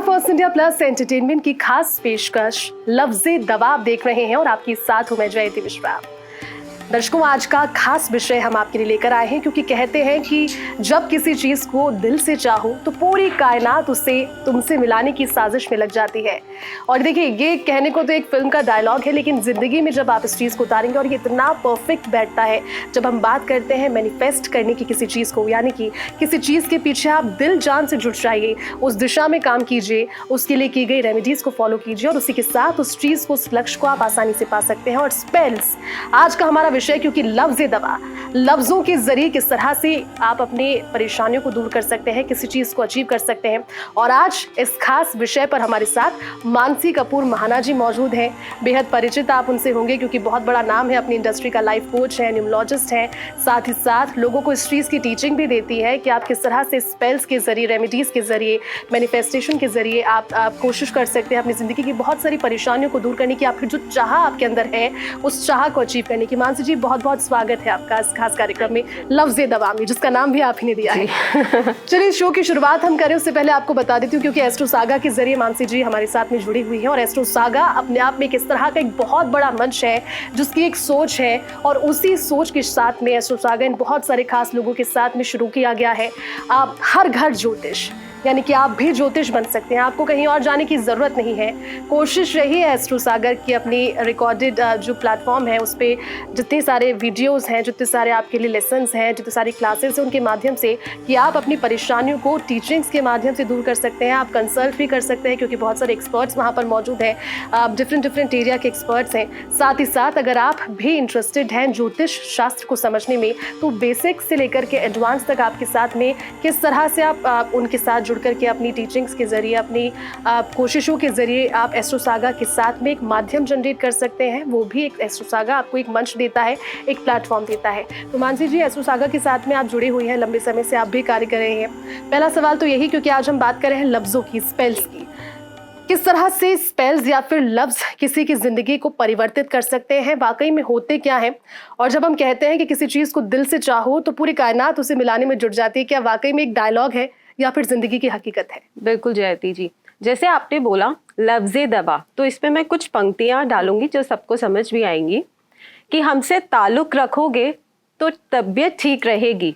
Star first India plus entertainment की खास पेशकश लफ्ज़े दवा आप देख रहे हैं और आपके साथ हूं मैं जयती मिश्रा। दर्शकों, आज का खास विषय हम आपके लिए लेकर आए हैं क्योंकि कहते हैं कि जब किसी चीज को दिल से चाहो तो पूरी कायनात उसे तुमसे मिलाने की साजिश में लग जाती है। और देखिए, ये कहने को तो एक फिल्म का डायलॉग है, लेकिन जिंदगी में जब आप इस चीज को उतारेंगे और ये इतना परफेक्ट बैठता है जब हम बात करते हैं मैनिफेस्ट करने की किसी चीज को, यानी कि किसी चीज के पीछे आप दिल जान से जुट जाइए, उस दिशा में काम कीजिए, उसके लिए की गई रेमेडीज को फॉलो कीजिए और उसी के साथ उस चीज को, उस लक्ष्य को आप आसानी से पा सकते हैं। और स्पेल्स आज का हमारा विषय, क्योंकि लफ्ज़ दवा, लफ्जों के जरिए किस तरह से आप अपने परेशानियों को दूर कर सकते हैं, किसी चीज को अचीव कर सकते हैं। और आज इस खास विषय पर हमारे साथ मानसी कपूर महाना जी मौजूद हैं। बेहद परिचित आप उनसे होंगे क्योंकि बहुत बड़ा नाम है, अपनी इंडस्ट्री का लाइफ कोच है, न्यूमरोलॉजिस्ट हैं, साथ ही साथ लोगों को इस चीज की टीचिंग भी देती है कि आप किस तरह से स्पेल्स के जरिए, रेमेडीज के जरिए, मैनिफेस्टेशन के जरिए आप कोशिश कर सकते हैं अपनी जिंदगी की बहुत सारी परेशानियों को दूर करने की, आपकी जो चाह आपके अंदर है उस चाह को अचीव करने की। मानसी जी, बहुत बहुत स्वागत है आपका इस खास कार्यक्रम में लफ्ज़े दवा में, जिसका नाम भी आप ही ने दिया है। चलिए, शो की शुरुआत हम करें उससे पहले आपको बता देती हूँ, क्योंकि एस्ट्रो सागा के जरिए मानसी जी हमारे साथ में जुड़ी हुई है और एस्ट्रो सागा अपने आप में किस तरह का एक बहुत बड़ा मंच है जिसकी एक सोच है, और उसी सोच के साथ में एस्ट्रो सागा इन बहुत सारे खास लोगों के साथ में शुरू किया गया है। आप हर घर ज्योतिष, यानी कि आप भी ज्योतिष बन सकते हैं, आपको कहीं और जाने की ज़रूरत नहीं है। कोशिश रही है एस्ट्रो सागर की अपनी रिकॉर्डेड जो प्लेटफॉर्म है उस पर जितने सारे वीडियोस हैं, जितने सारे आपके लिए लेसन्स हैं, जितने सारी क्लासेस हैं, उनके माध्यम से कि आप अपनी परेशानियों को टीचिंग्स के माध्यम से दूर कर सकते हैं। आप कंसल्ट भी कर सकते हैं क्योंकि बहुत सारे एक्सपर्ट्स वहाँ पर मौजूद हैं, डिफरेंट एरिया के एक्सपर्ट्स हैं। साथ ही साथ अगर आप भी इंटरेस्टेड हैं ज्योतिष शास्त्र को समझने में, तो बेसिक से लेकर के एडवांस तक आपके साथ में किस तरह से आप उनके साथ जुड़ करके अपनी टीचिंग्स के जरिए, अपनी कोशिशों के जरिए आप एस्ट्रो सागा के साथ में एक माध्यम जनरेट कर सकते हैं। वो भी एक एस्ट्रो सागा आपको एक मंच देता है, एक प्लेटफॉर्म देता है। तो मानसी जी, एस्ट्रो सागा के साथ में आप जुड़ी हुई हैं, लंबे समय से आप भी कार्य कर रहे हैं। पहला सवाल तो यही, क्योंकि आज हम बात कर रहे हैं लफ्जों की, स्पेल्स की, किस तरह से स्पेल्स या फिर लफ्ज किसी की जिंदगी को परिवर्तित कर सकते हैं, वाकई में होते क्या हैं। और जब हम कहते हैं कि किसी चीज को दिल से चाहो तो पूरी कायनात उसे मिलाने में जुट जाती है, क्या वाकई में एक डायलॉग है या फिर जिंदगी की हकीकत है? बिल्कुल जयती जी, जैसे आपने बोला लफ्ज़े दवा, तो इसमें मैं कुछ पंक्तियां डालूंगी जो सबको समझ भी आएंगी कि हमसे ताल्लुक रखोगे तो तबीयत ठीक रहेगी,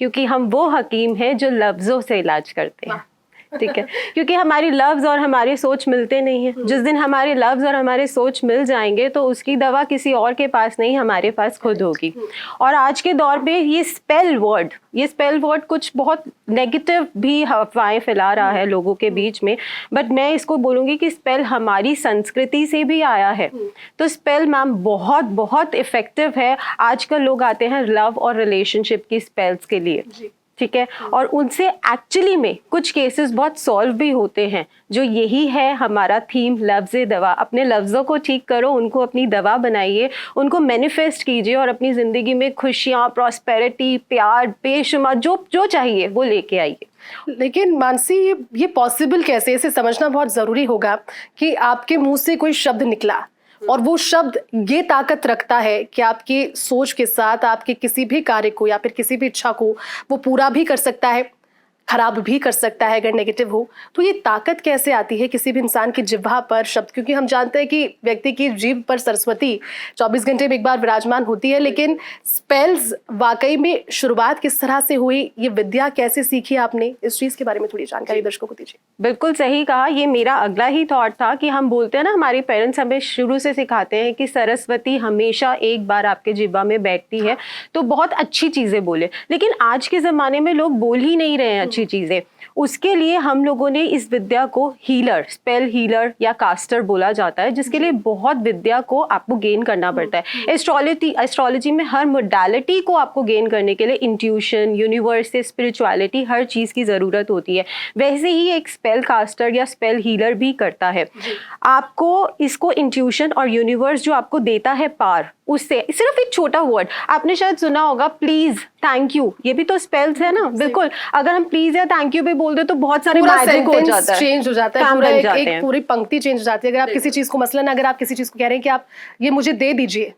क्योंकि हम वो हकीम हैं जो लफ्जों से इलाज करते हैं। ठीक है, क्योंकि हमारी लफ्ज़ और हमारी सोच मिलते नहीं है। जिस दिन हमारे लफ्ज़ और हमारे सोच मिल जाएंगे तो उसकी दवा किसी और के पास नहीं, हमारे पास खुद होगी। और आज के दौर पे ये स्पेल वर्ड कुछ बहुत नेगेटिव भी अफवाहें फैला रहा है लोगों के बीच में, बट मैं इसको बोलूँगी कि स्पेल हमारी संस्कृति से भी आया है। तो स्पेल मैम बहुत बहुत इफ़ेक्टिव है। आजकल लोग आते हैं लव और रिलेशनशिप की स्पेल्स के लिए, ठीक है, और उनसे एक्चुअली में कुछ केसेस बहुत सॉल्व भी होते हैं। जो यही है हमारा थीम, लफ्ज़े दवा। अपने लफ्ज़ों को ठीक करो, उनको अपनी दवा बनाइए, उनको मैनिफेस्ट कीजिए और अपनी ज़िंदगी में खुशियाँ, प्रॉस्पेरिटी, प्यार, बेशुमार जो चाहिए वो लेके आइए। लेकिन मानसी, ये पॉसिबल कैसे, इसे समझना बहुत ज़रूरी होगा कि आपके मुंह से कोई शब्द निकला और वो शब्द ये ताकत रखता है कि आपकी सोच के साथ आपके किसी भी कार्य को या फिर किसी भी इच्छा को वो पूरा भी कर सकता है, खराब भी कर सकता है अगर नेगेटिव हो। तो ये ताकत कैसे आती है किसी भी इंसान की जिह्वा पर शब्द? क्योंकि हम जानते हैं कि व्यक्ति की जीभ पर सरस्वती 24 घंटे में एक बार विराजमान होती है, लेकिन स्पेल्स वाकई में शुरुआत किस तरह से हुई, ये विद्या कैसे सीखी आपने, इस चीज़ के बारे में थोड़ी जानकारी दर्शकों को दीजिए। बिल्कुल सही कहा, ये मेरा अगला ही थॉट था कि हम बोलते हैं ना, हमारे पेरेंट्स हमें शुरू से सिखाते हैं कि सरस्वती हमेशा एक बार आपके जिह्वा में बैठती है, तो बहुत अच्छी चीज़ें बोले। लेकिन आज के ज़माने में लोग बोल ही नहीं रहे हैं अच्छी चीजें। उसके लिए हम लोगों ने इस विद्या को हीलर, स्पेल हीलर या कास्टर बोला जाता है, जिसके लिए बहुत विद्या को आपको गेन करना पड़ता है। एस्ट्रोलॉजी में हर मोडालिटी को आपको गेन करने के लिए इंट्यूशन, यूनिवर्स से स्पिरिचुअलिटी, हर चीज की जरूरत होती है। वैसे ही एक स्पेल कास्टर या स्पेल हीलर भी करता है। आपको इसको इंट्यूशन और यूनिवर्स जो आपको देता है पार, उससे सिर्फ एक छोटा वर्ड आपने शायद सुना होगा, प्लीज, थैंक यू, ये भी तो स्पेल्स है ना। बिल्कुल, अगर हम प्लीज या थैंक यू भी बोल दे तो बहुत सारे मैजिक हो जाता है, चेंज हो जाता है, पूरा एक पूरी पंक्ति चेंज हो जाती है। अगर आप किसी चीज को, मसलन अगर आप किसी चीज को कह रहे हैं कि आप ये मुझे दे दीजिए,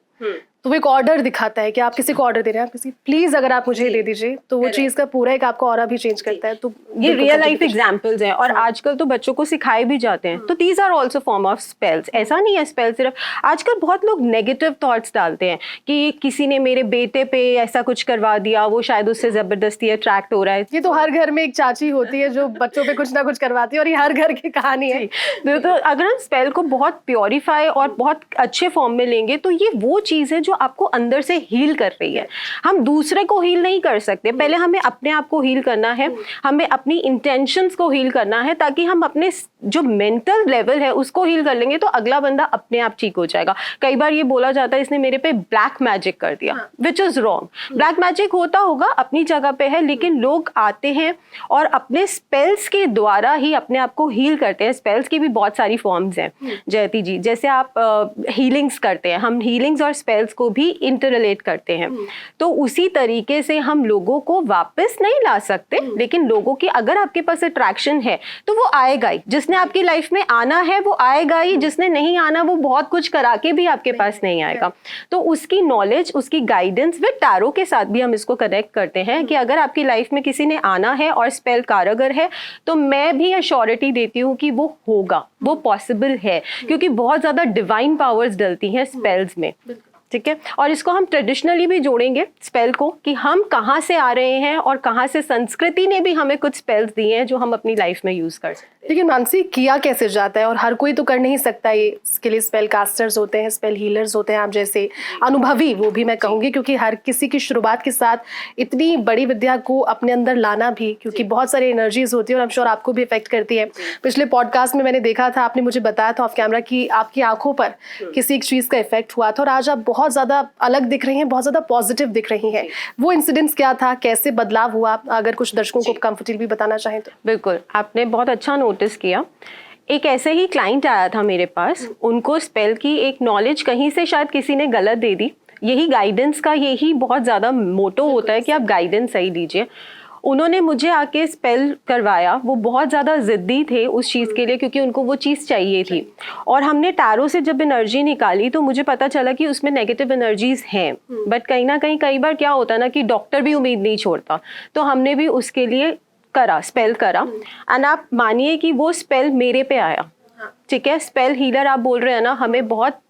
तो वो एक ऑर्डर दिखाता है कि आप किसी को ऑर्डर दे रहे हैं, आप किसी प्लीज अगर आप मुझे दे दीजिए, तो वो चीज का पूरा एक आपका ऑरा भी चेंज करता है। तो ये रियल लाइफ एग्जांपल्स हैं और आजकल तो बच्चों को सिखाए भी जाते हैं, तो these are also form of spells. ऐसा नहीं है स्पेल सिर्फ, आजकल बहुत लोग नेगेटिव थॉट्स डालते हैं कि किसी ने मेरे बेटे पे ऐसा कुछ करवा दिया, वो शायद उससे जबरदस्ती अट्रैक्ट हो रहा है। ये तो हर घर में एक चाची होती है जो बच्चों पे कुछ ना कुछ करवाती है, और ये हर घर की कहानी है। तो अगर हम स्पेल को बहुत प्योरीफाई और बहुत अच्छे फॉर्म में लेंगे तो ये वो चीज है जो आपको अंदर से हील कर रही है। हम दूसरे को हील नहीं कर सकते, पहले हमें अपने आप को हील करना है, हमें अपनी इंटेंशंस को हील करना है, ताकि हम अपने जो मेंटल लेवल है उसको हील कर लेंगे तो अगला बंदा अपने आप ठीक हो जाएगा। कई बार ये बोला जाता है इसने मेरे पे ब्लैक मैजिक कर दिया, which is wrong. Black magic होता होगा, अपनी जगह पे है, लेकिन लोग आते हैं और अपने स्पेल्स के द्वारा ही अपने आप को हील करते हैं। स्पेल्स की भी बहुत सारी फॉर्म्स हैं जयती जी, जैसे आप हीलिंग्स करते हैं, हम हीलिंग्स और स्पेल्स को भी इंटररिलेट करते हैं। तो उसी तरीके से हम लोगों को वापस नहीं ला सकते, लेकिन लोगों की अगर आपके पास अट्रैक्शन है तो वो आएगा ही। जिसने आपकी लाइफ में आना है वो आएगा ही, जिसने नहीं आना वो बहुत कुछ करा के भी आपके पास नहीं आएगा। तो उसकी नॉलेज, उसकी गाइडेंस विद टैरो के साथ भी हम इसको कनेक्ट करते हैं कि अगर आपकी लाइफ में किसी ने आना है और स्पेल कारगर है तो मैं भी अश्योरिटी देती हूँ कि वो होगा, वो पॉसिबल है, क्योंकि बहुत ज्यादा डिवाइन पावर्स डलती हैं स्पेल्स में। ठीक है, और इसको हम ट्रेडिशनली भी जोड़ेंगे स्पेल को कि हम कहाँ से आ रहे हैं और कहाँ से संस्कृति ने भी हमें कुछ स्पेल्स दिए हैं जो हम अपनी लाइफ में यूज कर सकते हैं। लेकिन मानसी, किया कैसे जाता है? और हर कोई तो कर नहीं सकता ये, इसके लिए स्पेल कास्टर्स होते हैं, स्पेल हीलर्स होते हैं, आप जैसे अनुभवी, वो भी मैं कहूँगी, क्योंकि हर किसी की शुरुआत के साथ इतनी बड़ी विद्या को अपने अंदर लाना भी, क्योंकि बहुत सारी एनर्जीज होती है और आई एम श्योर आपको भी इफेक्ट करती है। पिछले पॉडकास्ट में मैंने देखा था, आपने मुझे बताया था ऑफ कैमरा कि आपकी आंखों पर किसी एक चीज का इफेक्ट हुआ था और आज आप बहुत ज्यादा अलग दिख रही हैं, बहुत ज्यादा पॉजिटिव दिख रही हैं। वो इंसिडेंट्स क्या था, कैसे बदलाव हुआ, अगर कुछ दर्शकों को कंफर्टेबली बताना चाहें तो। बिल्कुल, आपने बहुत अच्छा नोटिस किया। एक ऐसे ही क्लाइंट आया था मेरे पास, उनको स्पेल की एक नॉलेज कहीं से शायद किसी ने गलत दे दी। यही गाइडेंस का यही बहुत ज्यादा मोटो होता है कि आप गाइडेंस सही दीजिए। उन्होंने मुझे आके स्पेल करवाया, वो बहुत ज़्यादा ज़िद्दी थे उस चीज़ के लिए, क्योंकि उनको वो चीज़ चाहिए थी। और हमने टैरो से जब एनर्जी निकाली तो मुझे पता चला कि उसमें नेगेटिव एनर्जीज हैं, बट कहीं ना कहीं कई बार क्या होता है ना कि डॉक्टर भी उम्मीद नहीं छोड़ता, तो हमने भी उसके लिए करा, स्पेल करा। एंड आप मानिए कि वो स्पेल मेरे पे आया। ठीक है, स्पेल हीलर आप बोल रहे हैं ना, हमें बहुत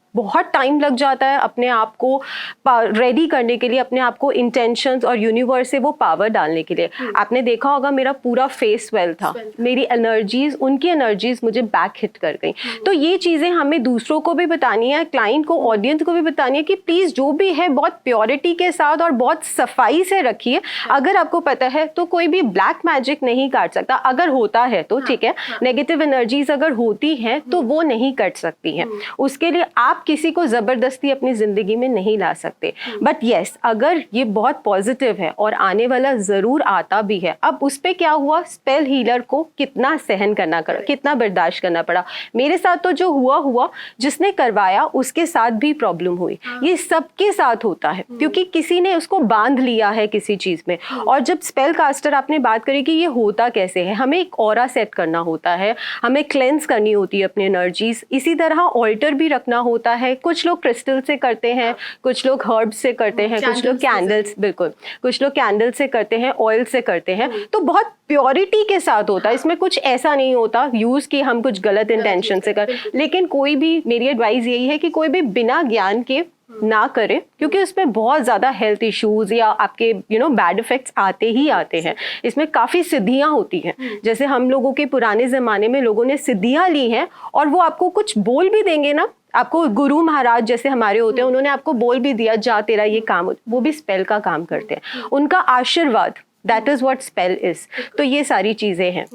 टाइम लग जाता है अपने आप को रेडी करने के लिए, अपने आप को इंटेंशंस और यूनिवर्स से वो पावर डालने के लिए। आपने देखा होगा मेरा पूरा फेस स्वेल था, मेरी एनर्जीज, उनकी एनर्जीज मुझे बैक हिट कर गई। तो ये चीज़ें हमें दूसरों को भी बतानी है, क्लाइंट को, ऑडियंस को भी बतानी है कि प्लीज़ जो भी है बहुत प्योरिटी के साथ और बहुत सफाई से रखिए। अगर आपको पता है तो कोई भी ब्लैक मैजिक नहीं काट सकता, अगर होता है तो ठीक है, नेगेटिव एनर्जीज अगर होती हैं तो वो नहीं कट सकती हैं। उसके लिए आप किसी को जबरदस्ती अपनी जिंदगी में नहीं ला सकते। बट यस, अगर ये बहुत पॉजिटिव है और आने वाला जरूर आता भी है। अब उस पे क्या हुआ, स्पेल हीलर को कितना सहन करना पड़ा, कितना बर्दाश्त करना पड़ा। मेरे साथ तो जो हुआ, जिसने करवाया उसके साथ भी प्रॉब्लम हुई। ये सबके साथ होता है क्योंकि किसी ने उसको बांध लिया है किसी चीज में। और जब स्पेल कास्टर, आपने बात करी कि ये होता कैसे है, हमें एक ऑरा सेट करना होता है, हमें क्लेंस करनी होती है अपनी एनर्जीज। इसी तरह ऑल्टर भी रखना होता है। कुछ लोग क्रिस्टल से करते हैं, कुछ लोग हर्ब से करते हैं, कुछ लोग कैंडल्स, बिल्कुल, कुछ लोग कैंडल से करते हैं, ऑयल से करते हैं। तो बहुत प्योरिटी के साथ होता है, इसमें कुछ ऐसा नहीं होता यूज कि हम कुछ गलत इंटेंशन से कर। लेकिन कोई भी, मेरी एडवाइस यही है कि कोई भी बिना ज्ञान के ना करे, क्योंकि उसमें बहुत ज्यादा हेल्थ इश्यूज या आपके बैड इफेक्ट्स आते ही आते हैं। इसमें काफी सिद्धियां होती हैं, जैसे हम लोगों के पुराने जमाने में लोगों ने सिद्धियां ली हैं और वो आपको कुछ बोल भी देंगे ना, आपको गुरु महाराज जैसे हमारे होते हैं, उन्होंने आपको बोल भी दिया जा तेरा ये काम, वो भी स्पेल का काम करते हैं। उनका आशीर्वाद, that is what spell is. तो ये सारी चीजें हैं।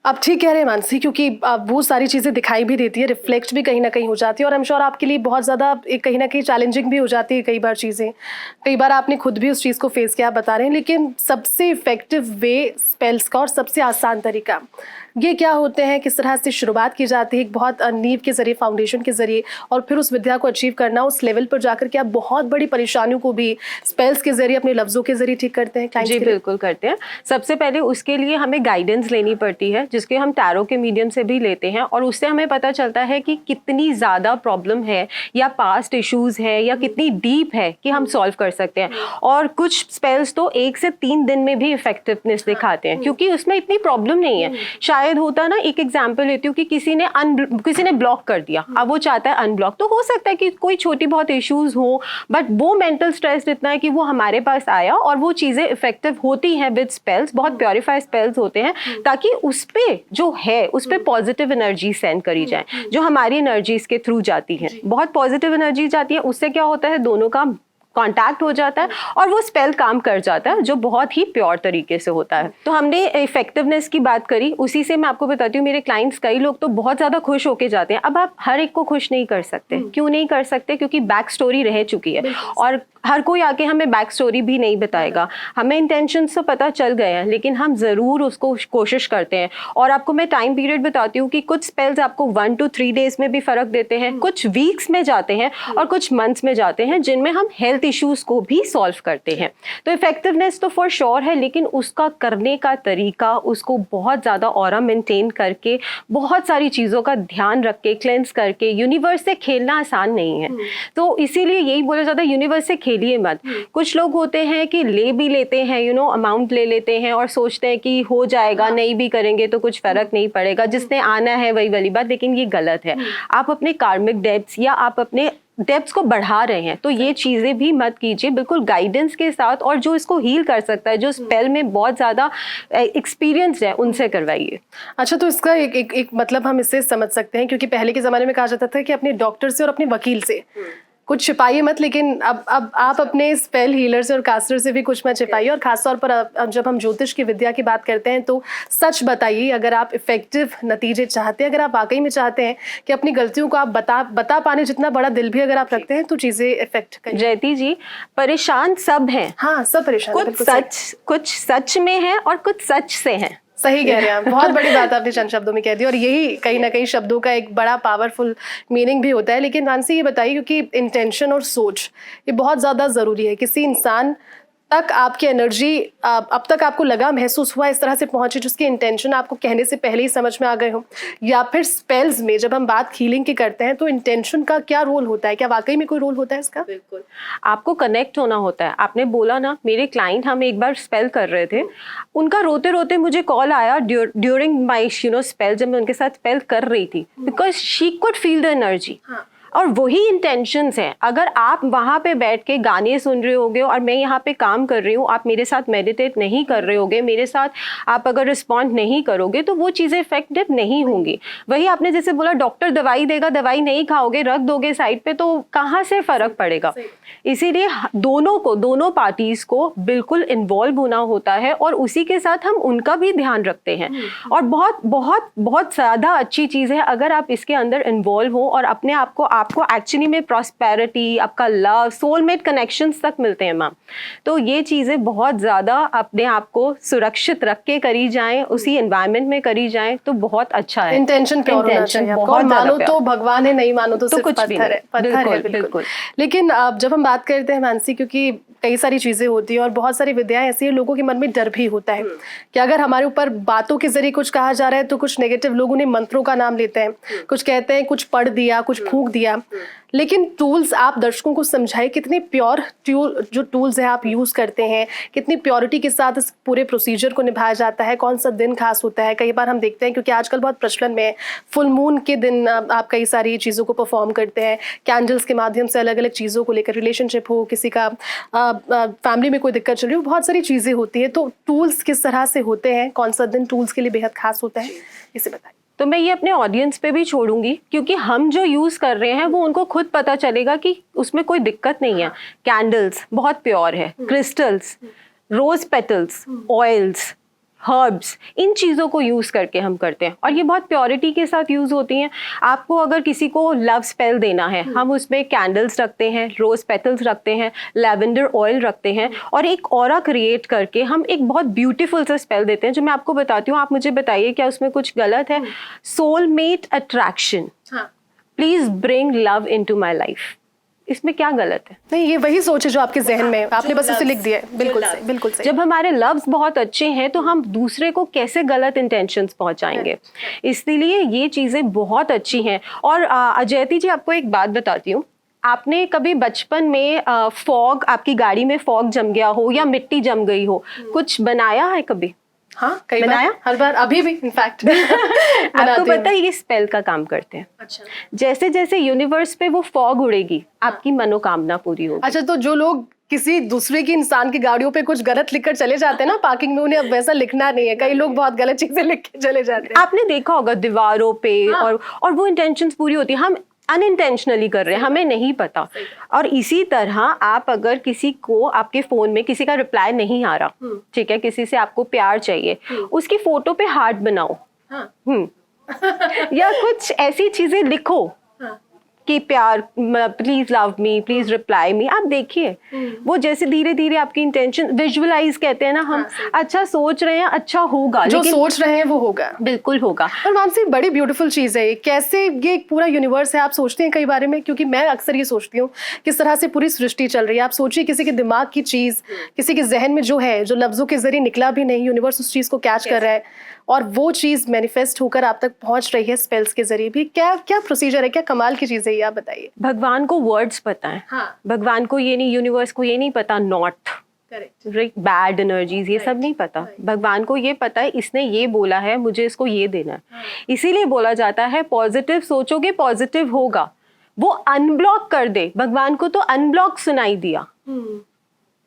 आप ठीक कह रहे हैं मानसी, क्योंकि वो सारी चीज़ें दिखाई भी देती है, रिफ्लेक्ट भी कहीं ना कहीं हो जाती है। और आई एम श्योर आपके लिए बहुत ज़्यादा कहीं ना कहीं चैलेंजिंग भी हो जाती है कई बार चीज़ें। कई बार आपने खुद भी उस चीज़ को फेस किया, आप बता रहे हैं। लेकिन सबसे इफेक्टिव वे स्पेल्स का और सबसे आसान तरीका ये क्या होते हैं, किस तरह से शुरुआत की जाती है, एक बहुत नींव के जरिए, फाउंडेशन के जरिए, और फिर उस विद्या को अचीव करना, उस लेवल पर जाकर के आप बहुत बड़ी परेशानियों को भी स्पेल्स के जरिए, अपने लफ्जों के जरिए ठीक करते हैं क्लाइंट्स जी के लिए? बिल्कुल करते हैं। सबसे पहले उसके लिए हमें गाइडेंस लेनी पड़ती है, जिसके हम टैरो के मीडियम से भी लेते हैं, और उससे हमें पता चलता है कि कितनी ज़्यादा प्रॉब्लम है या पास्ट इश्यूज है या कितनी डीप है कि हम सॉल्व कर सकते हैं। और कुछ स्पेल्स तो 1 से 3 दिन में भी इफेक्टिवनेस दिखाते हैं, क्योंकि उसमें इतनी प्रॉब्लम नहीं है। शायद होता ना, एक एग्जांपल लेती हूँ कि किसी ने ब्लॉक कर दिया, अब वो चाहता है अनब्लॉक, तो हो सकता है कि कोई छोटी बहुत इश्यूज हो, बट वो मेंटल स्ट्रेस इतना है कि वो हमारे पास आया, और वो चीजें इफेक्टिव होती हैं विद स्पेल्स, बहुत प्योरीफाई स्पेल्स होते हैं, ताकि उस पे जो है उस पे पॉजिटिव एनर्जी सेंड करी जाए, जो हमारी एनर्जीज के थ्रू जाती है। बहुत पॉजिटिव एनर्जी जाती है, उससे क्या होता है, दोनों का कांटेक्ट हो जाता है और वो स्पेल काम कर जाता है, जो बहुत ही प्योर तरीके से होता है। तो हमने इफेक्टिवनेस की बात करी, उसी से मैं आपको बताती हूँ, मेरे क्लाइंट्स कई लोग तो बहुत ज़्यादा खुश होके जाते हैं। अब आप हर एक को खुश नहीं कर सकते। क्यों नहीं कर सकते? क्योंकि बैक स्टोरी रह चुकी है, और हर कोई आके हमें बैक स्टोरी भी नहीं बताएगा। हमें इंटेंशंस तो पता चल गए हैं, लेकिन हम ज़रूर उसको कोशिश करते हैं। और आपको मैं टाइम पीरियड बताती हूँ कि कुछ स्पेल्स आपको 1 to 3 days में भी फ़र्क देते हैं, कुछ वीक्स में जाते हैं, और कुछ मंथ्स में जाते हैं, जिनमें हम हेल्थ इश्यूज को भी सॉल्व करते हैं। तो इफेक्टिवनेस तो फॉर श्योर है, लेकिन उसका करने का तरीका, उसको बहुत ज़्यादा ऑरा मेंटेन करके, बहुत सारी चीज़ों का ध्यान रख के, क्लेंस करके, यूनिवर्स से खेलना आसान नहीं है। तो इसीलिए यही बोला जाता है, यूनिवर्स से खेलिए मत। कुछ लोग होते हैं कि ले भी लेते हैं, अमाउंट ले लेते हैं और सोचते हैं कि हो जाएगा, नहीं भी करेंगे तो कुछ फर्क नहीं पड़ेगा, जिसने आना है वही वाली बात। लेकिन ये गलत है। आप अपने कार्मिक डेब्ट्स या आप अपने डेप्थ को बढ़ा रहे हैं, तो ये चीज़ें भी मत कीजिए, बिल्कुल गाइडेंस के साथ। और जो इसको हील कर सकता है, जो स्पेल में बहुत ज़्यादा एक्सपीरियंस्ड है, उनसे करवाइए। अच्छा, तो इसका एक मतलब हम इससे समझ सकते हैं, क्योंकि पहले के ज़माने में कहा जाता था कि अपने डॉक्टर से और अपने वकील से कुछ छिपाइए मत, लेकिन अब आप अपने स्पेल हीलर से और कास्टर से भी कुछ मत छिपाइए। और खासतौर पर अब जब हम ज्योतिष की विद्या की बात करते हैं, तो सच बताइए। अगर आप इफेक्टिव नतीजे चाहते हैं, अगर आप वाकई में चाहते हैं कि अपनी गलतियों को आप बता पाने जितना बड़ा दिल भी अगर आप रखते हैं, तो चीज़ें इफेक्ट करें। जयती जी, परेशान सब हैं। हाँ, सब परेशान। कुछ सच में है और कुछ सच से हैं। सही कह रहे हैं आप, बहुत बड़ी बात आपने चंद शब्दों में कह दी, और यही कहीं ना कहीं शब्दों का एक बड़ा पावरफुल मीनिंग भी होता है। लेकिन मानसी, ये बताइए, क्योंकि इंटेंशन और सोच ये बहुत ज़्यादा ज़रूरी है। किसी इंसान तक आपकी एनर्जी अब तक आपको लगा, महसूस हुआ, इस तरह से पहुंचे जिसकी इंटेंशन आपको कहने से पहले ही समझ में आ गए हो? या फिर स्पेल्स में जब हम बात हीलिंग की करते हैं, तो इंटेंशन का क्या रोल होता है? क्या वाकई में कोई रोल होता है इसका? बिल्कुल, आपको कनेक्ट होना होता है। आपने बोला ना, मेरे क्लाइंट, हम एक बार स्पेल कर रहे थे, उनका रोते रोते मुझे कॉल आया ड्यूरिंग माई स्पेल, जब मैं उनके साथ स्पेल कर रही थी, because she could feel the energy. और वही इंटेंशंस हैं। अगर आप वहाँ पे बैठ के गाने सुन रहे होगे और मैं यहाँ पे काम कर रही हूँ, आप मेरे साथ मेडिटेट नहीं कर रहे होगे, मेरे साथ आप अगर रिस्पॉन्ड नहीं करोगे, तो वो चीज़ें इफेक्टिव नहीं होंगी। वही आपने जैसे बोला, डॉक्टर दवाई देगा, दवाई नहीं खाओगे, रख दोगे साइड पे, तो कहाँ से फ़र्क पड़ेगा? इसीलिए दोनों पार्टीज को बिल्कुल इन्वॉल्व होना होता है, और उसी के साथ हम उनका भी ध्यान रखते हैं। और बहुत बहुत बहुत ज़्यादा अच्छी चीज़ है अगर आप इसके अंदर इन्वॉल्व हो और अपने आपको एक्चुअली में प्रॉस्पेरिटी, आपका लव, सोलमेट कनेक्शंस तक मिलते हैं मैम। तो ये चीज़ें बहुत ज़्यादा अपने आप को सुरक्षित रख के करी जाएं, उसी एनवायरनमेंट में करी जाएं, तो बहुत अच्छा है। इंटेंशन प्योर होना चाहिए। बहुत मानो तो भगवान है, नहीं मानो तो सिर्फ कुछ पत्थर है। पत्थर है, बिल्कुल। लेकिन जब हम बात करते हैं मानसी, क्योंकि कई सारी चीजें होती हैं और बहुत सारी विद्याएं ऐसी है, लोगों के मन में डर भी होता है कि अगर हमारे ऊपर बातों के जरिए कुछ कहा जा रहा है, तो कुछ नेगेटिव लोग उन्हें मंत्रों का नाम लेते हैं, कुछ कहते हैं, कुछ पढ़ दिया, कुछ फूंक दिया। लेकिन टूल्स आप दर्शकों को समझाइए, कितने प्योर जो टूल्स है आप यूज करते हैं, कितनी प्योरिटी के साथ इस पूरे प्रोसीजर को निभाया जाता है, कौन सा दिन खास होता है? कई बार हम देखते हैं, क्योंकि आजकल बहुत प्रचलन में फुल मून के दिन आप कई सारी चीज़ों को परफॉर्म करते हैं, कैंडल्स के माध्यम से अलग अलग चीज़ों को लेकर, रिलेशनशिप हो, किसी का फैमिली में कोई दिक्कत चल रही हो, बहुत सारी चीज़ें होती है। तो टूल्स किस तरह से होते हैं, कौन सा दिन टूल्स के लिए बेहद खास होता है, इसे बताइए। तो मैं ये अपने ऑडियंस पे भी छोड़ूंगी, क्योंकि हम जो यूज़ कर रहे हैं वो उनको खुद पता चलेगा कि उसमें कोई दिक्कत नहीं है। कैंडल्स बहुत प्योर है, crystals, rose petals, oils, herbs, इन चीज़ों को यूज़ करके हम करते हैं और ये बहुत प्योरिटी के साथ यूज़ होती हैं। आपको अगर किसी को लव स्पेल देना है, हम उसमें कैंडल्स रखते हैं, रोज़ पेटल्स रखते हैं, लैवेंडर ऑयल रखते हैं और एक ऑरा क्रिएट करके हम एक बहुत ब्यूटीफुल सा स्पेल देते हैं जो मैं आपको बताती हूँ। आप मुझे बताइए क्या उसमें कुछ गलत है? Soulmate attraction, please bring love into my life. इसमें क्या गलत है? नहीं, ये वही सोच है जो आपके जहन में है, आपने बस उसे लिख दिया है। बिल्कुल सही, बिल्कुल सही। जब हमारे लव्स बहुत अच्छे हैं तो हम दूसरे को कैसे गलत इंटेंशंस पहुंचाएंगे? इसलिए ये चीजें बहुत अच्छी हैं। और अजयती जी, आपको एक बात बताती हूँ, आपने कभी बचपन में फॉग, आपकी गाड़ी में फॉग जम गया हो या मिट्टी जम गई हो, कुछ बनाया है कभी? हाँ, कई बनाया? बार, हर बार, अभी भी इनफैक्ट आपको पता है ये स्पेल का काम करते हैं। अच्छा, जैसे जैसे यूनिवर्स पे वो फॉग उड़ेगी, आपकी मनोकामना पूरी होगी। अच्छा, तो जो लोग किसी दूसरे की इंसान की गाड़ियों पे कुछ गलत लिखकर चले जाते हैं ना पार्किंग में, उन्हें अब वैसा लिखना नहीं है। कई लोग बहुत गलत चीजें लिख के चले जाते हैं। आपने देखा होगा दीवारों पे, और वो इंटेंशंस पूरी होती है, हम अनइंटेंशनली कर रहे हैं, हमें नहीं पता। और इसी तरह आप अगर किसी को, आपके फोन में किसी का रिप्लाई नहीं आ रहा, ठीक है, किसी से आपको प्यार चाहिए, उसकी फोटो पे हार्ट बनाओ, या कुछ ऐसी चीजें लिखो कि प्यार, please love me, please reply me. आप देखिए वो जैसे धीरे धीरे आपकी इंटेंशन, विजुअलाइज कहते हैं ना हम, अच्छा सोच रहे हैं, अच्छा होगा, जो सोच रहे हैं वो होगा, बिल्कुल होगा। और मानसी, बड़ी ब्यूटीफुल चीज है ये। कैसे ये एक पूरा यूनिवर्स है, आप सोचते हैं कई बारे में? क्योंकि मैं अक्सर ये सोचती हूँ किस तरह से पूरी सृष्टि चल रही है। आप सोचिए किसी के दिमाग की चीज, किसी के जहन में जो है, जो लफ्जों के जरिए निकला भी नहीं, यूनिवर्स उस चीज को कैच कर रहा है और वो चीज मैनिफेस्ट होकर आप तक पहुंच रही है स्पेल्स के जरिए भी। क्या क्या प्रोसीजर है, क्या कमाल की चीज है ये, आप बताइए। भगवान को वर्ड्स पता है। भगवान को ये नहीं, यूनिवर्स को ये नहीं पता नॉट बैड एनर्जीज, ये सब नहीं पता। भगवान को ये पता है इसने ये बोला है, मुझे इसको ये देना है। इसीलिए बोला जाता है पॉजिटिव सोचोगे पॉजिटिव होगा। वो अनब्लॉक कर दे, भगवान को तो अनब्लॉक सुनाई दिया।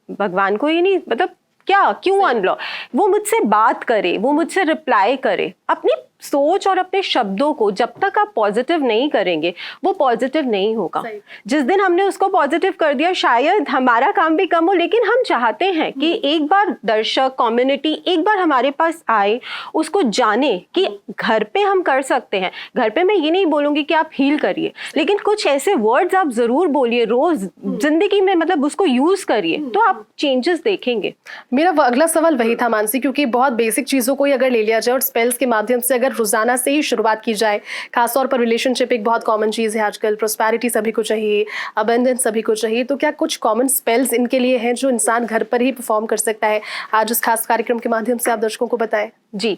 भगवान को ये नहीं, मतलब क्या, क्यों अनब्लॉक? वो मुझसे बात करे, वो मुझसे रिप्लाई करे। अपनी सोच और अपने शब्दों को जब तक आप पॉजिटिव नहीं करेंगे, वो पॉजिटिव नहीं होगा। जिस दिन हमने उसको पॉजिटिव कर दिया, शायद हमारा काम भी कम हो, लेकिन हम चाहते हैं कि एक बार दर्शक, कम्युनिटी एक बार हमारे पास आए, उसको जाने कि घर पे हम कर सकते हैं। घर पे मैं ये नहीं बोलूंगी कि आप हील करिए, लेकिन कुछ ऐसे वर्ड्स आप जरूर बोलिए रोज जिंदगी में, मतलब उसको यूज करिए, तो आप चेंजेस देखेंगे। मेरा अगला सवाल वही था मानसी, क्योंकि बहुत बेसिक चीजों को ही अगर ले लिया जाए और स्पेल्स के माध्यम से अगर रोजाना से ही शुरुआत की जाए, खासतौर पर रिलेशनशिप एक बहुत कॉमन चीज है आजकल, प्रोस्पेरिटी सभी को चाहिए, अबंडेंस सभी को चाहिए, तो क्या कुछ कॉमन स्पेल्स इनके लिए हैं जो इंसान घर पर ही परफॉर्म कर सकता है? आज इस खास कार्यक्रम के माध्यम से आप दर्शकों को बताएं। जी,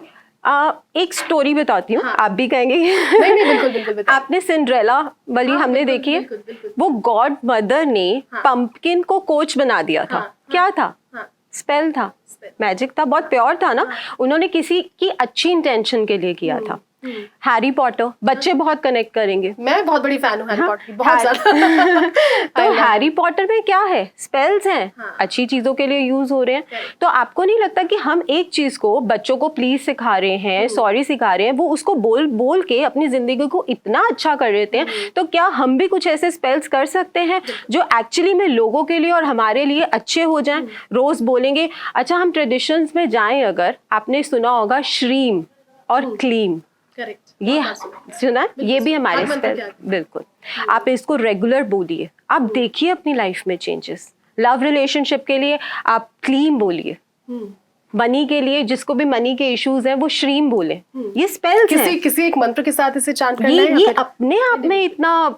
एक स्टोरी बताती हूँ। आप भी कहेंगे नहीं नहीं, बिल्कुल बिल्कुल। आपने सिंड्रेला वाली हमने देखी है, वो गॉड मदर ने पंपकिन को कोच बना दिया था। क्या था? स्पेल था, मैजिक था, बहुत प्योर था ना। उन्होंने किसी की अच्छी इंटेंशन के लिए किया था। हैरी पॉटर बच्चे बहुत कनेक्ट करेंगे, मैं बहुत बड़ी फैन हूँ हैरी पॉटर की, बहुत ज्यादा। तो हैरी पॉटर में क्या है? स्पेल्स हैं, अच्छी चीजों के लिए यूज हो रहे हैं। तो आपको नहीं लगता कि हम एक चीज को बच्चों को प्लीज सिखा रहे हैं, सॉरी सिखा रहे हैं, वो उसको बोल बोल के अपनी जिंदगी को इतना अच्छा कर देते हैं, तो क्या हम भी कुछ ऐसे स्पेल्स कर सकते हैं जो एक्चुअली में लोगों के लिए और हमारे लिए अच्छे हो जाएं? रोज बोलेंगे। अच्छा, हम ट्रेडिशंस में जाएं, अगर आपने सुना होगा श्रीम और क्लीम, ये सुना, ये भी हमारे स्पेल। बिल्कुल, आप इसको रेगुलर बोलिए, आप देखिए अपनी लाइफ में चेंजेस। लव रिलेशनशिप के लिए आप क्लीम बोलिए, मनी के लिए जिसको भी मनी के इश्यूज हैं वो श्रीम बोले। ये स्पेल्स हैं। किसी एक मंत्र के साथ इसे चांट करना है, ये अपने आप में इतना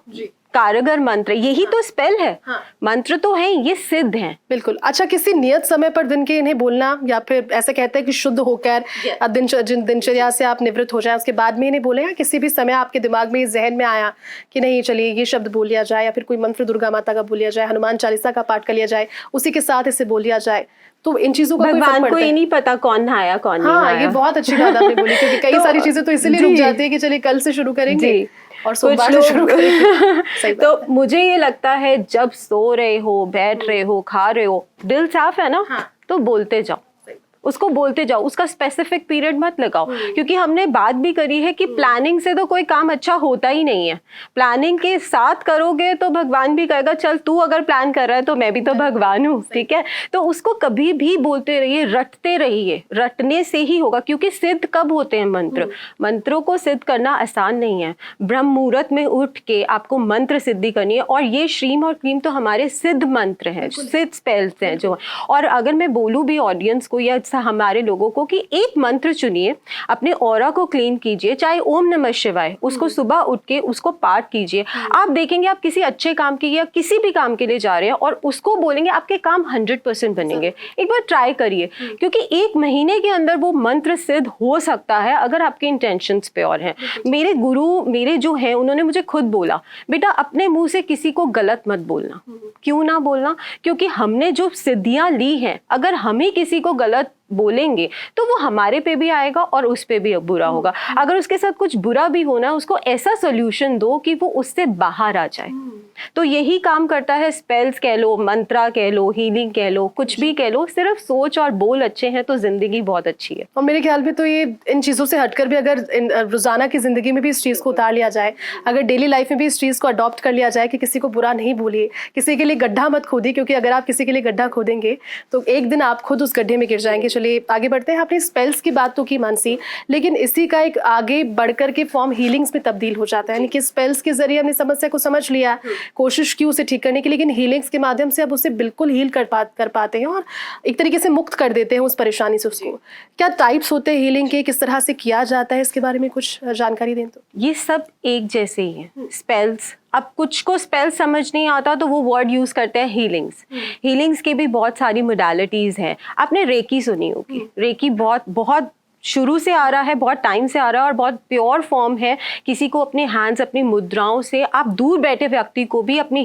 कारगर मंत्र, यही तो स्पेल है। मंत्र तो है, ये सिद्ध है। बिल्कुल। अच्छा, किसी नियत समय पर दिन के इन्हें बोलना, या फिर ऐसे कहते हैं कि शुद्ध होकर दिनचर्या से आप निवृत्त हो जाए उसके बाद में इन्हें बोले, या किसी भी समय आपके दिमाग में, जहन में आया कि नहीं चलिए ये शब्द बोल लिया जाए, या फिर कोई मंत्र दुर्गा माता का बोल लिया जाए, हनुमान चालीसा का पाठ कर लिया जाए, उसी के साथ इसे बोल लिया जाए, तो इन चीजों का भगवान को ये नहीं पता कौन आया कौन नहीं आया। ये बहुत अच्छी बात आपने बोली, क्योंकि कई सारी चीजें तो इसलिए रुक जाती है कि चलिए कल से शुरू करेंगे और सोमवार से शुरू करेंगे। तो मुझे ये लगता है जब सो रहे हो, बैठ रहे हो, खा रहे हो, दिल साफ है ना, तो बोलते जाओ। उसको बोलते जाओ, उसका स्पेसिफिक पीरियड मत लगाओ, क्योंकि हमने बात भी करी है कि प्लानिंग से तो कोई काम अच्छा होता ही नहीं है। प्लानिंग के साथ करोगे तो भगवान भी कहेगा चल तू अगर प्लान कर रहा है तो मैं भी तो भगवान हूँ, ठीक है। तो उसको कभी भी बोलते रहिए, रटते रहिए, रटने से ही होगा। क्योंकि सिद्ध कब होते हैं मंत्र? मंत्रों को सिद्ध करना आसान नहीं है। ब्रह्म मुहूर्त में उठ के आपको मंत्र सिद्धि करनी है, और ये श्रीम और क्लीम तो हमारे सिद्ध मंत्र हैं, सिद्ध स्पेल्स हैं जो। और अगर मैं बोलूँ भी ऑडियंस को या हमारे लोगों को कि एक मंत्र चुनिए, अपने ऑरा को क्लीन कीजिए, चाहे ओम नमः शिवाय, उसको सुबह उठ के उसको पाठ कीजिए। आप देखेंगे आप किसी अच्छे काम के या किसी भी काम के लिए जा रहे हैं और उसको बोलेंगे, आपके काम 100% बनेंगे। एक बार ट्राई करिए, क्योंकि 1 महीने के अंदर वो मंत्र सिद्ध हो सकता है अगर आपके इंटेंशंस प्योर हैं। मेरे गुरु मेरे जो हैं उन्होंने मुझे खुद बोला, बेटा अपने मुंह से किसी को गलत मत बोलना। क्यों ना बोलना? क्योंकि हमने जो सिद्धियां ली हैं, अगर हम ही किसी को गलत बोलेंगे तो वो हमारे पे भी आएगा और उस पे भी बुरा होगा। अगर उसके साथ कुछ बुरा भी होना, उसको ऐसा सोल्यूशन दो कि वो उससे बाहर आ जाए। तो यही काम करता है, स्पेल्स कह लो, मंत्रा कह लो, हीलिंग कह लो, कुछ भी कह लो, सिर्फ सोच और बोल अच्छे हैं तो जिंदगी बहुत अच्छी है। और मेरे ख्याल में तो ये इन चीज़ों से हटकर भी अगर रोजाना की जिंदगी में भी इस चीज़ को उतार लिया जाए, अगर डेली लाइफ में भी इस चीज़ को अडॉप्ट कर लिया जाए कि किसी को बुरा नहीं बोलिए, किसी के लिए गड्ढा मत खोदिए, क्योंकि अगर आप किसी के लिए गड्ढा खोदेंगे तो एक दिन आप खुद उस गड्ढे में गिर जाएंगे। चलिए आगे बढ़ते हैं। आपने स्पेल्स की बात तो की मानसी, लेकिन इसी का एक आगे बढ़कर के फॉर्म हीलिंग्स में तब्दील हो जाता है। यानी कि स्पेल्स के जरिए हमने समस्या को समझ लिया, कोशिश की उसे ठीक करने की, लेकिन हीलिंग्स के माध्यम से अब उसे बिल्कुल हील कर पाते हैं और एक तरीके से मुक्त कर देते हैं उस परेशानी से उसको। क्या टाइप्स होते हैं हीलिंग के, किस तरह से किया जाता है, इसके बारे में कुछ जानकारी दें तो। ये सब एक जैसे ही हैं स्पेल्स। अब कुछ को स्पेल समझ नहीं आता तो वो वर्ड यूज करते हैं हीलिंग्स। हीलिंग्स के भी बहुत सारी मोडालिटीज हैं। आपने रेकी सुनी होगी, रेकी बहुत बहुत शुरू से आ रहा है, बहुत टाइम से आ रहा है और बहुत प्योर फॉर्म है। किसी को अपने हैंड्स, अपनी मुद्राओं से आप दूर बैठे व्यक्ति को भी अपनी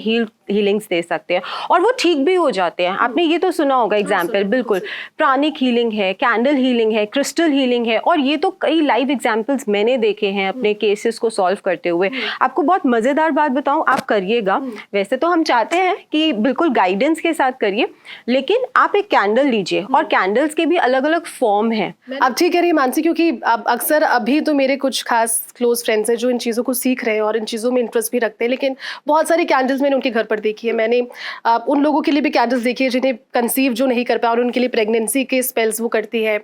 हीलिंग्स दे सकते हैं और वो ठीक भी हो जाते हैं। आपने ये तो सुना होगा एग्जाम्पल, बिल्कुल। प्राणिक हीलिंग है, कैंडल हीलिंग है, क्रिस्टल हीलिंग है, और ये तो कई लाइव एग्जाम्पल्स मैंने देखे हैं अपने केसेस को सॉल्व करते हुए। आपको बहुत मज़ेदार बात बताऊं, आप करिएगा। वैसे तो हम चाहते हैं कि बिल्कुल गाइडेंस के साथ करिए, लेकिन आप एक कैंडल लीजिए, और कैंडल्स के भी अलग अलग फॉर्म है। अब ठीक है मानसी, क्योंकि अब अक्सर अभी तो मेरे कुछ खास क्लोज फ्रेंड्स हैं जो इन चीज़ों को सीख रहे हैं और इन चीज़ों में इंटरेस्ट भी रखते हैं, लेकिन बहुत सारी कैंडल्स मैंने उनके घर पर देखी है। मैंने उन लोगों के लिए भी कैंडल्स देखी है जिन्हें कंसीव जो नहीं कर पाए और उनके लिए प्रेगनेंसी के स्पेल्स वो करती है।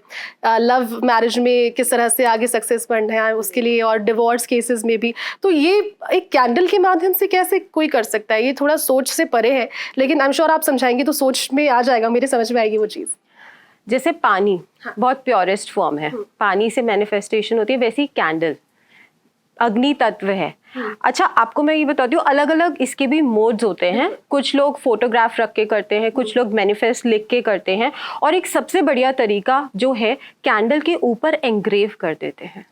लव मैरिज में किस तरह से आगे सक्सेस बढ़ना है उसके लिए, और डिवोर्स केसेस में भी। तो ये एक कैंडल के माध्यम से कैसे कोई कर सकता है? ये थोड़ा सोच से परे है, लेकिन आई एम श्योर आप समझाएंगे तो सोच में आ जाएगा, मेरे समझ में आएगी वो चीज़। जैसे पानी बहुत प्योरेस्ट फॉर्म है, पानी से मैनिफेस्टेशन होती है, वैसी कैंडल अग्नि तत्व है। अच्छा, आपको मैं ये बताती हूँ, अलग अलग इसके भी मोड्स होते हैं। कुछ लोग फोटोग्राफ रख के करते हैं, कुछ लोग मैनिफेस्ट लिख के करते हैं, और एक सबसे बढ़िया तरीका जो है कैंडल के ऊपर एंग्रेव कर देते हैं।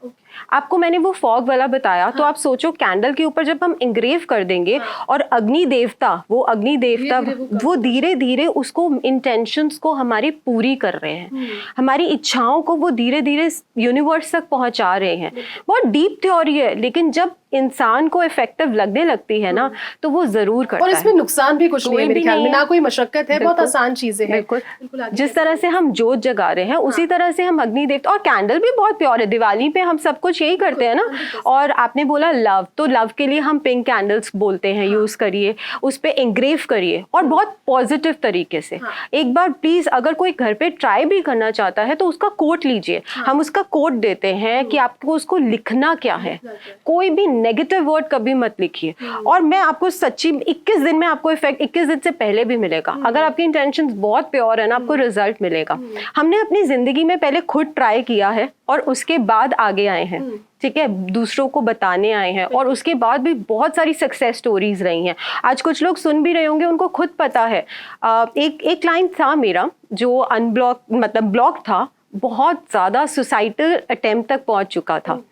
आपको मैंने वो फॉग वाला बताया, तो आप सोचो कैंडल के ऊपर जब हम एंग्रेव कर देंगे और अग्नि देवता वो धीरे धीरे उसको इंटेंशंस को हमारी पूरी कर रहे हैं, हमारी इच्छाओं को वो धीरे धीरे यूनिवर्स तक पहुंचा रहे हैं। बहुत डीप थ्योरी है, लेकिन जब इंसान को इफेक्टिव लगने लगती है ना तो वो जरूर करता है। और इसमें नुकसान भी कुछ नहीं है मेरे ख्याल में, ना कोई मशक्कत है, बहुत आसान चीजें हैं। बिल्कुल जिस तरह से हम जोत जगा रहे हैं उसी तरह से हम अग्नि देवता, और कैंडल भी बहुत प्योर है। दिवाली पे हम सब कुछ यही करते हैं ना। और आपने बोला लव, तो लव के लिए हम पिंक कैंडल्स बोलते हैं, यूज करिए, उस पे एंग्रेव करिए और बहुत पॉजिटिव तरीके से। एक बार प्लीज अगर कोई घर पे ट्राई भी करना चाहता है तो उसका कोट लीजिए। हम उसका कोट देते हैं कि आपको उसको लिखना क्या है, कोई भी नेगेटिव वर्ड कभी मत लिखिए। और मैं आपको सच्ची 21 दिन में आपको इफेक्ट 21 दिन से पहले भी मिलेगा। अगर आपकी इंटेंशंस बहुत प्योर है ना, आपको रिजल्ट मिलेगा। हमने अपनी जिंदगी में पहले खुद ट्राई किया है और उसके बाद आगे आए हैं, ठीक है, दूसरों को बताने आए हैं, और उसके बाद भी बहुत सारी सक्सेस स्टोरीज रही हैं। आज कुछ लोग सुन भी रहे होंगे, उनको खुद पता है। एक क्लाइंट था मेरा जो अनब्लॉक मतलब ब्लॉक था, बहुत ज्यादा सुसाइडल अटेम्प्ट तक पहुंच चुका था।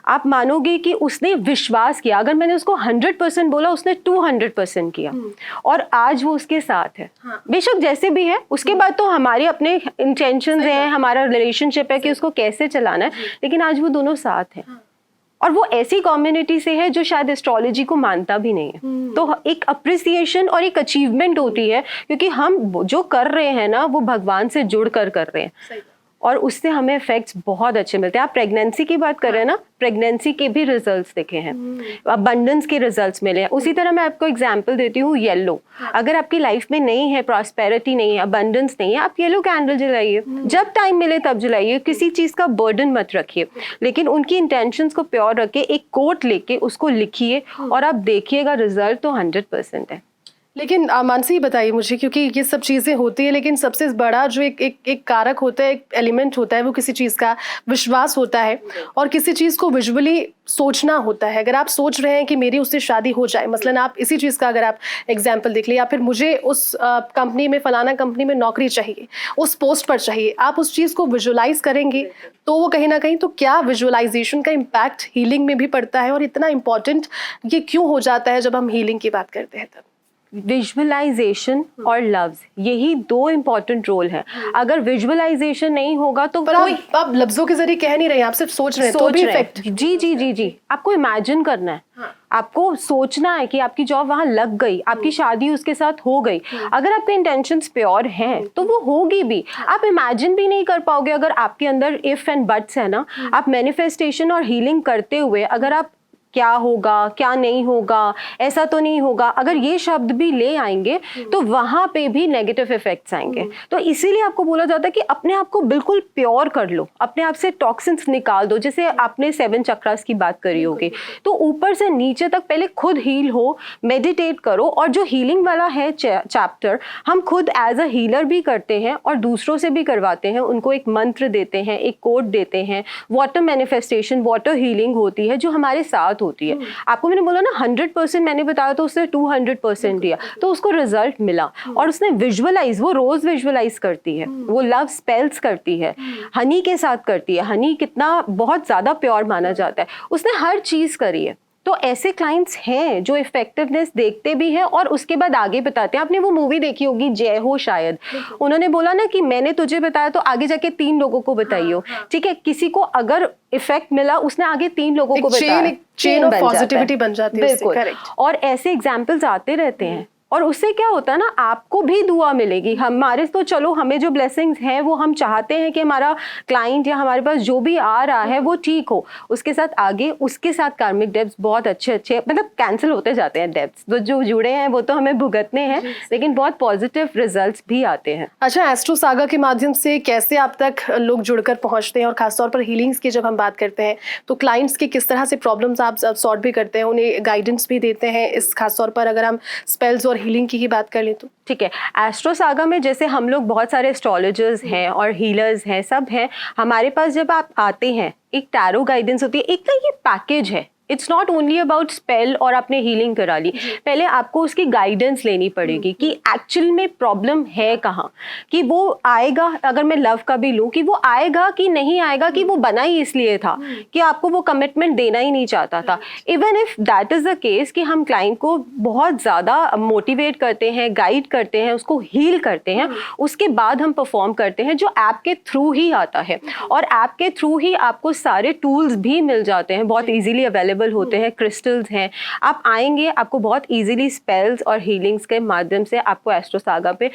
आप मानोगे कि उसने विश्वास किया, अगर मैंने उसको 100% बोला उसने 200% किया, और आज वो उसके साथ है। बेशक जैसे भी है, उसके बाद तो हमारे अपने इंटेंशंस हैं, हमारा रिलेशनशिप है कि उसको कैसे चलाना है, लेकिन आज वो दोनों साथ हैं। और वो ऐसी कम्युनिटी से है जो शायद एस्ट्रोलॉजी को मानता भी नहीं है। तो एक अप्रिसिएशन और एक अचीवमेंट होती है, क्योंकि हम जो कर रहे हैं ना वो भगवान से जुड़ कर रहे हैं। और उससे हमें इफेक्ट्स बहुत अच्छे मिलते हैं। आप प्रेगनेंसी की बात कर रहे हैं ना, प्रेगनेंसी के भी रिजल्ट्स देखे हैं, अबंडेंस के रिजल्ट्स मिले हैं। उसी तरह मैं आपको एग्जांपल देती हूँ येलो। अगर आपकी लाइफ में नहीं है, प्रॉस्पेरिटी नहीं है, अबंडेंस नहीं है, आप येलो कैंडल जलाइए, जब टाइम मिले तब जलाइए, किसी चीज का बर्डन मत रखिए, लेकिन उनकी इंटेंशंस को प्योर रखे, एक कोट लेके उसको लिखिए और आप देखिएगा रिजल्ट तो 100% है। लेकिन मानसी ही बताइए मुझे, क्योंकि ये सब चीज़ें होती है, लेकिन सबसे बड़ा जो एक कारक होता है, एक एलिमेंट होता है, वो किसी चीज़ का विश्वास होता है और किसी चीज़ को विजुअली सोचना होता है। अगर आप सोच रहे हैं कि मेरी उससे शादी हो जाए, मसलन आप इसी चीज़ का अगर आप एग्जाम्पल देख लें, या फिर मुझे उस कंपनी में, फलाना कंपनी में नौकरी चाहिए, उस पोस्ट पर चाहिए, आप उस चीज़ को विजुअलाइज करेंगे तो वो कहीं ना कहीं, तो क्या विजुअलाइजेशन का इम्पैक्ट हीलिंग में भी पड़ता है, और इतना इम्पॉर्टेंट ये क्यों हो जाता है जब हम हीलिंग की बात करते हैं तब? विजुअलाइजेशन और लव्स, यही दो इम्पोर्टेंट रोल है। अगर विजुअलाइजेशन नहीं होगा तो पर आप लफ्जों के जरिए कह नहीं रहे हैं, आप सिर्फ सोच रहे हैं, तो भी इफेक्ट। जी जी जी जी, आपको इमेजिन करना है। हाँ। आपको सोचना है कि आपकी जॉब वहां लग गई, आपकी शादी उसके साथ हो गई। अगर आपके इंटेंशंस प्योर हैं तो वो होगी भी। आप इमेजिन भी नहीं कर पाओगे अगर आपके अंदर इफ एंड बट्स है ना। आप मैनिफेस्टेशन और हीलिंग करते हुए अगर आप क्या होगा, क्या नहीं होगा, ऐसा तो नहीं होगा, अगर ये शब्द भी ले आएंगे तो वहां पे भी नेगेटिव इफेक्ट्स आएंगे। तो इसीलिए आपको बोला जाता है कि अपने आप को बिल्कुल प्योर कर लो, अपने आप से टॉक्सिन्स निकाल दो। जैसे आपने 7 चक्रास की बात करी होगी, तो ऊपर से नीचे तक पहले खुद हील हो, मेडिटेट करो। और जो हीलिंग वाला है चैप्टर, हम खुद एज अ हीलर भी करते हैं और दूसरों से भी करवाते हैं। उनको एक मंत्र देते हैं, एक कोड देते हैं। वाटर मैनिफेस्टेशन, वाटर हीलिंग होती है जो हमारे साथ होती है। आपको मैंने बोला ना 100%, मैंने बताया तो उसने 200% दिया, तो उसको रिजल्ट मिला। और उसने विजुअलाइज, वो रोज विजुअलाइज करती है, वो लव स्पेल्स करती है, हनी के साथ करती है। हनी कितना बहुत ज्यादा प्योर माना जाता है, उसने हर चीज करी है। तो ऐसे क्लाइंट्स हैं जो इफेक्टिवनेस देखते भी हैं और उसके बाद आगे बताते हैं। आपने वो मूवी देखी होगी जय हो, शायद उन्होंने बोला ना कि मैंने तुझे बताया तो आगे जाके 3 लोगों को बताइयो। ठीक है, किसी को अगर इफेक्ट मिला, उसने आगे 3 लोगों को बताया, चेन ऑफ पॉजिटिविटी बन जाती है। बिल्कुल। और ऐसे एग्जाम्पल्स आते रहते हैं और उससे क्या होता है ना, आपको भी दुआ मिलेगी। हमारे तो चलो, हमें जो ब्लेसिंग्स हैं वो हम चाहते हैं कि हमारा क्लाइंट या हमारे पास जो भी आ रहा है वो ठीक हो, उसके साथ आगे, उसके साथ कार्मिक डेब्ट्स बहुत अच्छे मतलब कैंसिल होते जाते हैं। डेब्ट्स तो जो जुड़े हैं वो तो हमें भुगतने हैं, लेकिन बहुत पॉजिटिव रिजल्ट्स भी आते हैं। अच्छा, एस्ट्रो सागा के माध्यम से कैसे आप तक लोग जुड़कर पहुंचते हैं, और खासतौर पर हीलिंग्स की जब हम बात करते हैं तो क्लाइंट्स के किस तरह से प्रॉब्लम्स आप सॉर्ट भी करते हैं, उन्हें गाइडेंस भी देते हैं, इस खासतौर पर अगर हम स्पेल्स और हीलिंग की ही बात कर लें तो? ठीक है, एस्ट्रो सागा में जैसे हम लोग बहुत सारे एस्ट्रोलॉजर्स हैं और हीलर्स हैं, सब हैं हमारे पास। जब आप आते हैं, एक टैरो गाइडेंस होती है, एक ना ये पैकेज है। It's not only about spell और आपने हीलिंग करा ली, पहले आपको उसकी गाइडेंस लेनी पड़ेगी कि एक्चुअल में प्रॉब्लम है कहाँ, कि वो आएगा। अगर मैं लव का भी लूँ, कि वो आएगा कि नहीं आएगा, कि वो बना ही इसलिए था कि आपको वो कमिटमेंट देना ही नहीं चाहता था। Even if that is the case, कि हम क्लाइंट को बहुत ज़्यादा मोटिवेट करते हैं, गाइड करते हैं, उसको हील करते हैं, उसके बाद हम परफॉर्म करते हैं, जो ऐप के थ्रू ही आता है। और ऐप के थ्रू ही आपको सारे टूल्स भी मिल जाते हैं, बहुत ईजिली अवेलेबल होते हैं, क्रिस्टल्स हैं। आप आएंगे, आपको बहुत इजीली स्पेल्स और हीलिंग्स के माध्यम से आपको एस्ट्रो सागा पे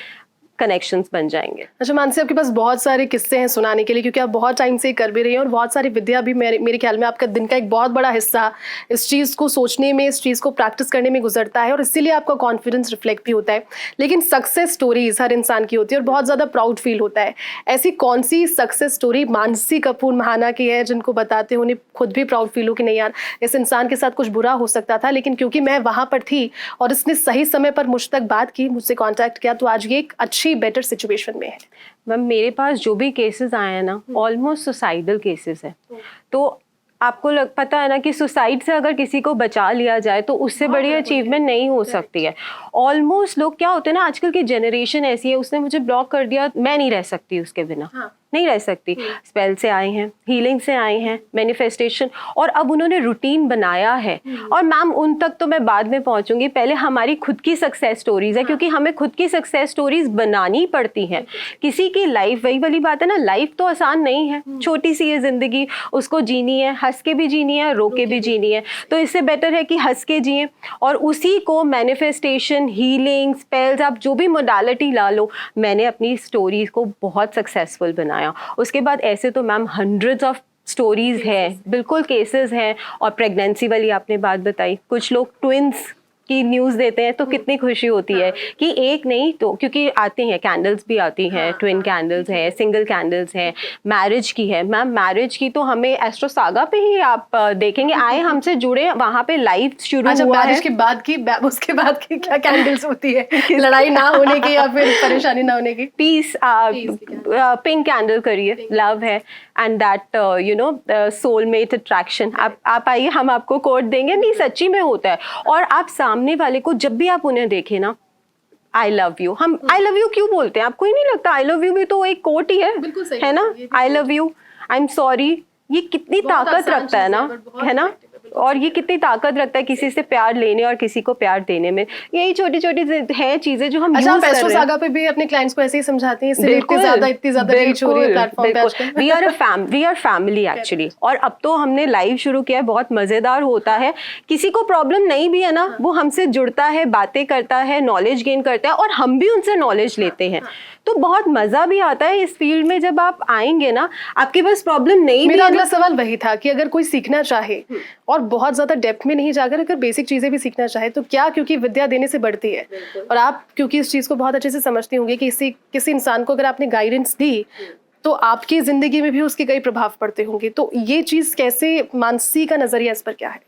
कनेक्शंस बन जाएंगे। अच्छा मानसी, आपके पास बहुत सारे किस्से हैं सुनाने के लिए, क्योंकि आप बहुत टाइम से कर भी रही हैं और बहुत सारी विद्या भी मेरे ख्याल में आपका दिन का एक बहुत बड़ा हिस्सा इस चीज़ को सोचने में, इस चीज़ को प्रैक्टिस करने में गुजरता है, और इसीलिए आपका कॉन्फिडेंस रिफ्लेक्ट भी होता है। लेकिन सक्सेस स्टोरीज हर इंसान की होती है और बहुत ज़्यादा प्राउड फील होता है। ऐसी कौन सी सक्सेस स्टोरी मानसी कपूर महाना की है जिनको बताते उन्हें खुद भी प्राउड फील हो कि नहीं यार, इस इंसान के साथ कुछ बुरा हो सकता था, लेकिन क्योंकि मैं वहाँ पर थी और इसने सही समय पर मुझ तक बात की, मुझसे कॉन्टैक्ट किया, तो आज ये एक अच्छी बेटर सिचुएशन में है? मैम, मेरे पास जो भी केसेस आए हैं ना, ऑलमोस्ट सुसाइडल केसेस है। तो आपको पता है ना कि सुसाइड से अगर किसी को बचा लिया जाए तो उससे बड़ी अचीवमेंट नहीं हो सकती है। ऑलमोस्ट लोग क्या होते हैं ना, आजकल की जनरेशन ऐसी है, उसने मुझे ब्लॉक कर दिया, मैं नहीं रह सकती उसके बिना। नहीं रह सकती। स्पेल से आए हैं, हीलिंग से आए हैं, मैनिफेस्टेशन, और अब उन्होंने रूटीन बनाया है। और मैम उन तक तो मैं बाद में पहुंचूंगी, पहले हमारी खुद की सक्सेस स्टोरीज है, क्योंकि हमें खुद की सक्सेस स्टोरीज बनानी पड़ती हैं। किसी की लाइफ, वही वाली बात है ना, लाइफ तो आसान नहीं है, छोटी सी है जिंदगी, उसको जीनी है, हंस के भी जीनी है, रो के भी जीनी है। तो इससे बेटर है कि हंस के जिए और उसी को मैनिफेस्टेशन, हीलिंग, स्पेल्स, आप जो भी मोडालिटी ला लो, मैंने अपनी स्टोरीज को बहुत सक्सेसफुल बनाया। बनाया। उसके बाद ऐसे तो मैम हंड्रेड्स ऑफ स्टोरीज हैं, बिल्कुल केसेस हैं। और प्रेगनेंसी वाली आपने बात बताई, कुछ लोग ट्विंस की न्यूज़ देते हैं तो कितनी खुशी होती है कि एक नहीं तो, क्योंकि आती हैं कैंडल्स भी आती हैं, ट्विन कैंडल्स हैं, सिंगल कैंडल्स हैं, मैरिज की है। मैम मैरिज की तो हमें एस्ट्रो सागा पे ही आप देखेंगे, आए हमसे जुड़े, वहाँ पे लाइव शुरू हुआ है। मैरिज के बाद की, उसके बाद की क्या कैंडल्स होती है? लड़ाई ना होने की या फिर परेशानी ना होने की? पीस, पिंक कैंडल करिए, लव है, and that you know soulmate attraction. आप आइए, हम आपको कोड देंगे, नहीं सच्ची में होता है। और आप सामने वाले को जब भी आप उन्हें देखें ना, आई लव यू, हम आई लव यू क्यों बोलते हैं? आपको ही नहीं लगता आई लव यू भी तो एक कोट ही है ना? I love you, I am sorry, ये कितनी ताकत रखता है ना, है ना? और ये कितनी ताकत रखता है किसी से प्यार लेने और किसी को प्यार देने में। यही छोटी छोटी हैं चीजें जो हम यूज कर रहे हैं। सागा पे भी अपने क्लाइंट्स को ऐसे ही समझाते हैं, इसलिए इतनी ज्यादा रीच हो रही है प्लेटफॉर्म पे आजकल। We are family actually. और अब तो हमने लाइव शुरू किया है, बहुत मजेदार होता है। किसी को प्रॉब्लम नहीं भी है ना, वो हमसे जुड़ता है, बातें करता है, नॉलेज गेन करता है, और हम भी उनसे नॉलेज लेते हैं। तो बहुत मजा भी आता है इस फील्ड में। जब आप आएंगे ना, आपके पास प्रॉब्लम नहीं, मेरा अगला सवाल वही था कि अगर कोई सीखना चाहे और बहुत ज्यादा डेप्थ में नहीं जाकर अगर बेसिक चीजें भी सीखना चाहे तो क्या, क्योंकि विद्या देने से बढ़ती है, और आप क्योंकि इस चीज को बहुत अच्छे से समझती होंगी कि किसी इंसान को अगर आपने गाइडेंस दी तो आपकी जिंदगी में भी उसके कई प्रभाव पड़ते होंगे। तो ये चीज कैसे, मानसी का नजरिया इस पर क्या है?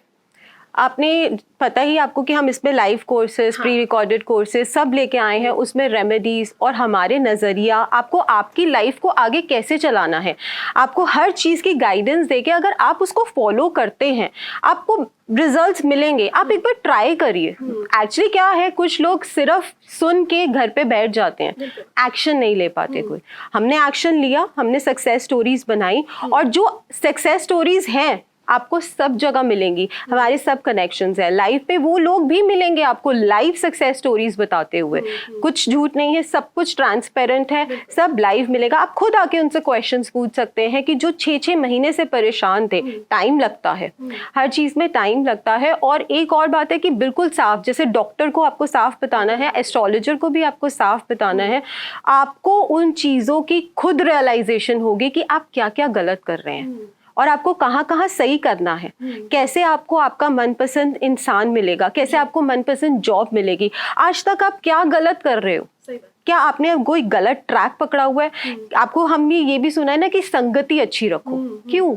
आपने पता ही आपको कि हम इसमें live courses, pre recorded courses सब लेके आए हैं। उसमें रेमेडीज और हमारे नज़रिया, आपको आपकी लाइफ को आगे कैसे चलाना है, आपको हर चीज़ की गाइडेंस देके अगर आप उसको फॉलो करते हैं आपको रिजल्ट्स मिलेंगे। आप एक बार ट्राई करिए। एक्चुअली क्या है, कुछ लोग सिर्फ सुन के घर पे बैठ जाते हैं, एक्शन नहीं ले पाते कोई। हमने एक्शन लिया, हमने सक्सेस स्टोरीज बनाई, और जो सक्सेस स्टोरीज हैं आपको सब जगह मिलेंगी। हमारे सब कनेक्शंस हैं लाइव पे, वो लोग भी मिलेंगे आपको लाइव सक्सेस स्टोरीज बताते हुए। कुछ झूठ नहीं है, सब कुछ ट्रांसपेरेंट है, सब लाइव मिलेगा। आप खुद आके उनसे क्वेश्चंस पूछ सकते हैं कि जो 6-6 महीने से परेशान थे। टाइम लगता है, हर चीज में टाइम लगता है। और एक और बात है कि बिल्कुल साफ, जैसे डॉक्टर को आपको साफ बताना है, एस्ट्रोलॉजर को भी आपको साफ बताना है। आपको उन चीजों की खुद रियलाइजेशन होगी कि आप क्या क्या गलत कर रहे हैं और आपको कहाँ कहाँ सही करना है। कैसे आपको आपका मनपसंद इंसान मिलेगा, कैसे आपको मनपसंद जॉब मिलेगी। आज तक आप क्या गलत कर रहे हो, क्या आपने कोई गलत ट्रैक पकड़ा हुआ है? आपको हमने ये भी सुना है ना कि संगति अच्छी रखो। क्यों?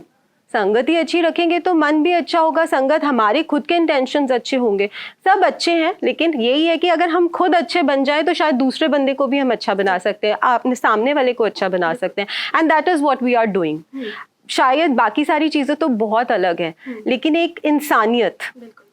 संगति अच्छी रखेंगे तो मन भी अच्छा होगा, संगत, हमारे खुद के इंटेंशंस अच्छे होंगे। सब अच्छे हैं, लेकिन यही है कि अगर हम खुद अच्छे बन जाए तो शायद दूसरे बंदे को भी हम अच्छा बना सकते हैं, अपने सामने वाले को अच्छा बना सकते हैं। And that is what we are doing. शायद बाकी सारी चीजें तो बहुत अलग है, लेकिन एक इंसानियत,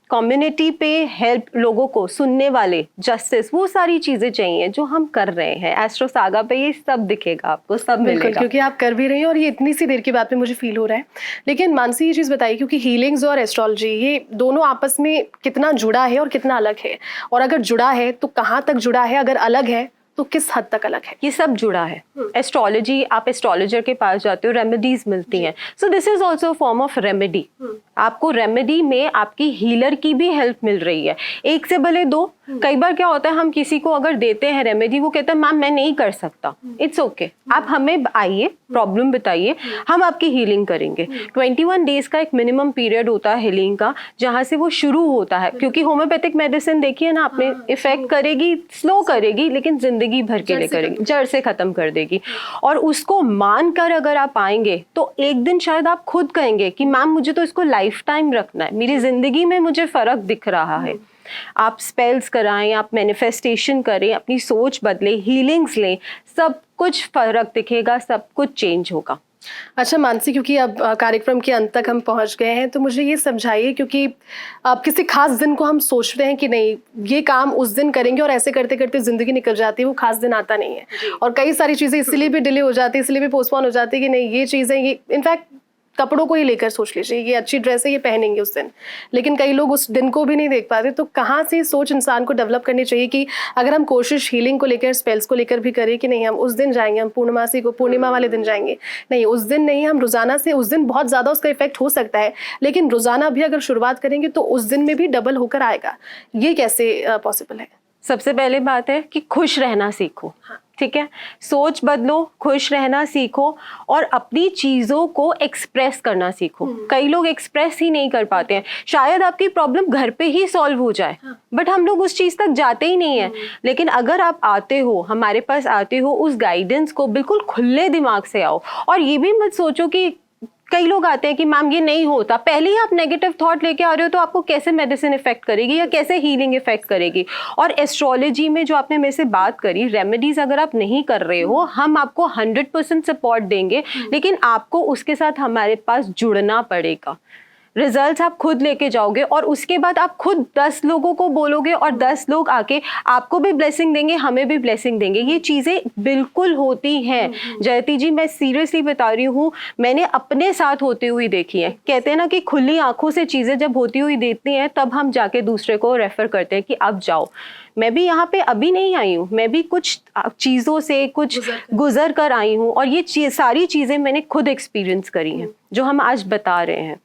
कम्युनिटी पे हेल्प, लोगों को सुनने वाले, जस्टिस, वो सारी चीजें चाहिए जो हम कर रहे हैं। एस्ट्रो सागा पे ये सब दिखेगा आपको, सब मिलेगा, क्योंकि आप कर भी रही हैं और ये इतनी सी देर की बात में मुझे फील हो रहा है। लेकिन मानसी ये चीज़ बताइए, क्योंकि हीलिंग्स और एस्ट्रोलॉजी ये दोनों आपस में कितना जुड़ा है और कितना अलग है, और अगर जुड़ा है तो कहाँ तक जुड़ा है, अगर अलग है तो किस हद तक अलग है? ये सब जुड़ा है। एस्ट्रोलॉजी, आप एस्ट्रोलॉजर के पास जाते हो, रेमेडीज मिलती हैं। So this is also form of remedy. आपको रेमेडी में आपकी हीलर की भी हेल्प मिल रही है, एक से भले दो। कई बार क्या होता है, हम किसी को अगर देते हैं रेमेडी, वो कहता है मैम मैं नहीं कर सकता। इट्स ओके, आप हमें आइए, प्रॉब्लम बताइए, हम आपकी हीलिंग करेंगे। 21 डेज का एक मिनिमम पीरियड होता है हीलिंग का, जहाँ से वो शुरू होता है। क्योंकि होम्योपैथिक मेडिसिन देखिए ना आपने, इफेक्ट करेगी, स्लो करेगी, लेकिन जिंदगी भर के लिए करेगी, जड़ से खत्म कर देगी। और उसको मानकर अगर आप आएंगे तो एक दिन शायद आप खुद कहेंगे कि मैम मुझे तो इसको लाइफ टाइम रखना है, मेरी जिंदगी में मुझे फर्क दिख रहा है। आप स्पेल्स कराएं, आप मैनिफेस्टेशन करें, अपनी सोच बदले, हीलिंग्स लें, सब कुछ फर्क दिखेगा, सब कुछ चेंज होगा। अच्छा मानसी, क्योंकि अब कार्यक्रम के अंत तक हम पहुंच गए हैं, तो मुझे ये समझाइए, क्योंकि अब किसी खास दिन को हम सोचते हैं कि नहीं ये काम उस दिन करेंगे, और ऐसे करते करते जिंदगी निकल जाती है, वो खास दिन आता नहीं है, और कई सारी चीज़ें इसलिए भी डिले हो जाती है, इसलिए भी पोस्टपोन हो जाती है कि नहीं ये चीज़ें, ये इनफैक्ट कपड़ों को ही लेकर सोच लीजिए, ये अच्छी ड्रेस है, ये पहनेंगे उस दिन, लेकिन कई लोग उस दिन को भी नहीं देख पाते। तो कहाँ से सोच इंसान को डेवलप करनी चाहिए कि अगर हम कोशिश हीलिंग को लेकर, स्पेल्स को लेकर भी करें कि नहीं हम उस दिन जाएंगे, हम पूर्णमासी को पूर्णिमा वाले दिन जाएंगे, नहीं उस दिन नहीं, हम रोजाना से, उस दिन बहुत ज़्यादा उसका इफेक्ट हो सकता है, लेकिन रोजाना भी अगर शुरुआत करेंगे तो उस दिन में भी डबल होकर आएगा। ये कैसे पॉसिबल है? सबसे पहले बात है कि खुश रहना सीखो। ठीक है, सोच बदलो, खुश रहना सीखो और अपनी चीज़ों को एक्सप्रेस करना सीखो। कई लोग एक्सप्रेस ही नहीं कर पाते हैं। शायद आपकी प्रॉब्लम घर पे ही सॉल्व हो जाए, बट हम लोग उस चीज़ तक जाते ही नहीं है। लेकिन अगर आप आते हो, हमारे पास आते हो, उस गाइडेंस को बिल्कुल खुले दिमाग से आओ। और ये भी मत सोचो कि कई लोग आते हैं कि मैम ये नहीं होता, पहले ही आप नेगेटिव थॉट लेके आ रहे हो तो आपको कैसे मेडिसिन इफेक्ट करेगी या कैसे हीलिंग इफेक्ट करेगी। और एस्ट्रोलॉजी में जो आपने मेरे से बात करी, रेमेडीज अगर आप नहीं कर रहे हो, हम आपको 100% सपोर्ट देंगे, लेकिन आपको उसके साथ हमारे पास जुड़ना पड़ेगा। रिजल्ट्स आप खुद लेके जाओगे और उसके बाद आप खुद 10 लोगों को बोलोगे और 10 लोग आके आपको भी ब्लेसिंग देंगे, हमें भी ब्लेसिंग देंगे। ये चीज़ें बिल्कुल होती हैं जयती जी, मैं सीरियसली बता रही हूँ, मैंने अपने साथ होती हुई देखी है। कहते हैं ना कि खुली आंखों से चीज़ें जब होती हुई देखती हैं तब हम जाके दूसरे को रेफर करते हैं कि अब जाओ। मैं भी यहाँ पे अभी नहीं आई हूँ, मैं भी कुछ चीज़ों से कुछ गुजर कर आई हूँ और ये सारी चीज़ें मैंने खुद एक्सपीरियंस करी हैं जो हम आज बता रहे हैं।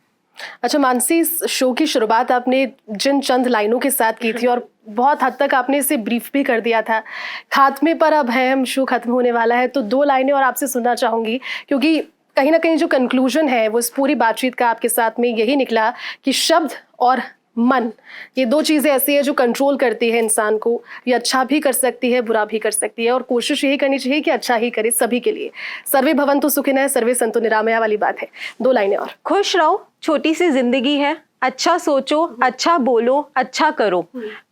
अच्छा मानसी, इस शो की शुरुआत आपने जिन चंद लाइनों के साथ की थी और बहुत हद तक आपने इसे ब्रीफ भी कर दिया था, खात्मे पर अब है हम, शो खत्म होने वाला है, तो 2 लाइनें और आपसे सुनना चाहूंगी, क्योंकि कहीं ना कहीं जो कंक्लूजन है वो इस पूरी बातचीत का आपके साथ में यही निकला कि शब्द और मन, ये 2 चीज़ें ऐसी है जो कंट्रोल करती है इंसान को। ये अच्छा भी कर सकती है, बुरा भी कर सकती है, और कोशिश यही करनी चाहिए कि अच्छा ही करे सभी के लिए। सर्वे भवन्तु सुखिनः, सर्वे सन्तु निरामया वाली बात है। 2 लाइनें और। खुश रहो, छोटी सी जिंदगी है, अच्छा सोचो, अच्छा बोलो, अच्छा करो,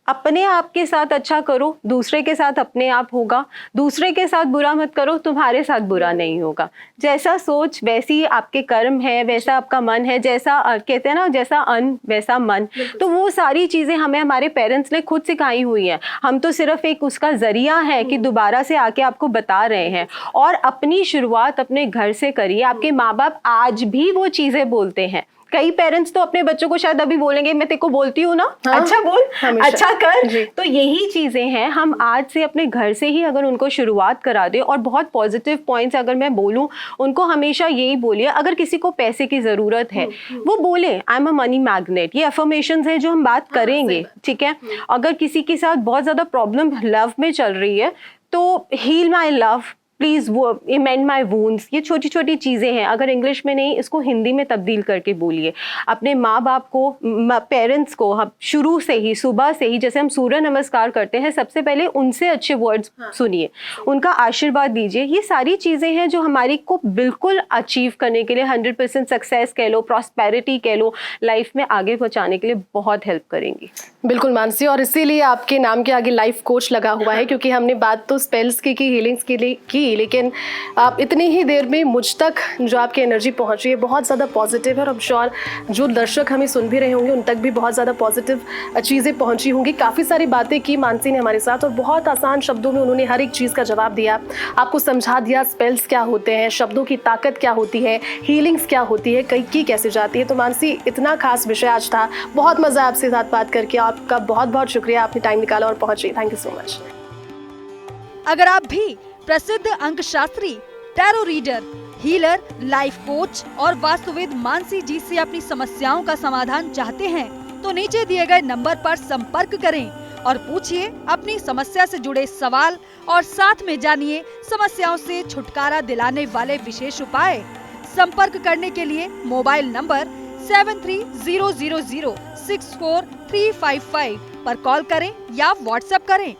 अपने आप के साथ अच्छा करो, दूसरे के साथ अपने आप होगा, दूसरे के साथ बुरा मत करो, तुम्हारे साथ बुरा नहीं होगा। जैसा सोच वैसी आपके कर्म है, वैसा आपका मन है, जैसा कहते हैं ना, जैसा अन्न वैसा मन। तो वो सारी चीज़ें हमें हमारे पेरेंट्स ने खुद सिखाई हुई हैं, हम तो सिर्फ एक उसका जरिया है कि दोबारा से आके आपको बता रहे हैं। और अपनी शुरुआत अपने घर से करिए। आपके माँ बाप आज भी वो चीज़ें बोलते हैं। कई पेरेंट्स तो अपने बच्चों को शायद अभी बोलेंगे, मैं तेरे को बोलती हूँ ना, हाँ, अच्छा बोल, अच्छा कर। जी। तो यही चीजें हैं, हम आज से अपने घर से ही अगर उनको शुरुआत करा दें। और बहुत पॉजिटिव पॉइंट्स अगर मैं बोलूँ, उनको हमेशा यही बोलिए, अगर किसी को पैसे की जरूरत है वो बोले I am a money magnet. ये अफर्मेशंस है जो हम बात करेंगे, ठीक है। अगर किसी के साथ बहुत ज्यादा प्रॉब्लम लव में चल रही है तो हील माई लव, प्लीज़ वो इमेंड माई वूंड्स, ये छोटी छोटी चीज़ें हैं। अगर इंग्लिश में नहीं, इसको हिंदी में तब्दील करके बोलिए। अपने माँ बाप को, पेरेंट्स को हम शुरू से ही, सुबह से ही, जैसे हम सूर्य नमस्कार करते हैं, सबसे पहले उनसे अच्छे वर्ड्स सुनिए, उनका आशीर्वाद दीजिए। ये सारी चीज़ें हैं जो हमारी को बिल्कुल अचीव करने के लिए 100% सक्सेस कह लो, प्रॉस्पेरिटी कह लो, लाइफ में आगे पहुँचाने के लिए बहुत हेल्प करेंगी। बिल्कुल मानसी, और इसीलिए आपके नाम के आगे लाइफ कोच लगा हुआ है, क्योंकि हमने बात तो स्पेल्स की हीलिंग्स के लिए की, लेकिन आप इतनी ही देर में मुझ तक जो आपकी एनर्जी पहुंची है बहुत ज़्यादा पॉजिटिव है, और अब श्योर जो दर्शक हमें सुन भी रहे होंगे उन तक भी बहुत ज़्यादा पॉजिटिव चीज़ें पहुंची होंगी। काफ़ी सारी बातें की मानसी ने हमारे साथ, और बहुत आसान शब्दों में उन्होंने हर एक चीज़ का जवाब दिया, आपको समझा दिया स्पेल्स क्या होते हैं, शब्दों की ताकत क्या होती है, हीलिंग्स क्या होती है, कई की कैसे जाती है। तो मानसी, इतना खास विषय आज था, बहुत मज़ा आपसे साथ बात करके, आपका बहुत बहुत शुक्रिया, आपने टाइम निकाला और पहुंचे। Thank you so much. अगर आप भी प्रसिद्ध अंकशास्त्री, tarot reader, healer, life coach और वास्तुविद मानसी जी से अपनी समस्याओं का समाधान चाहते हैं तो नीचे दिए गए नंबर पर संपर्क करें और पूछिए अपनी समस्या से जुड़े सवाल, और साथ में जानिए समस्याओं से छुटकारा दिलाने वाले विशेष उपाय। संपर्क करने के लिए मोबाइल नंबर 7300064355 पर कॉल करें या व्हाट्सएप करें।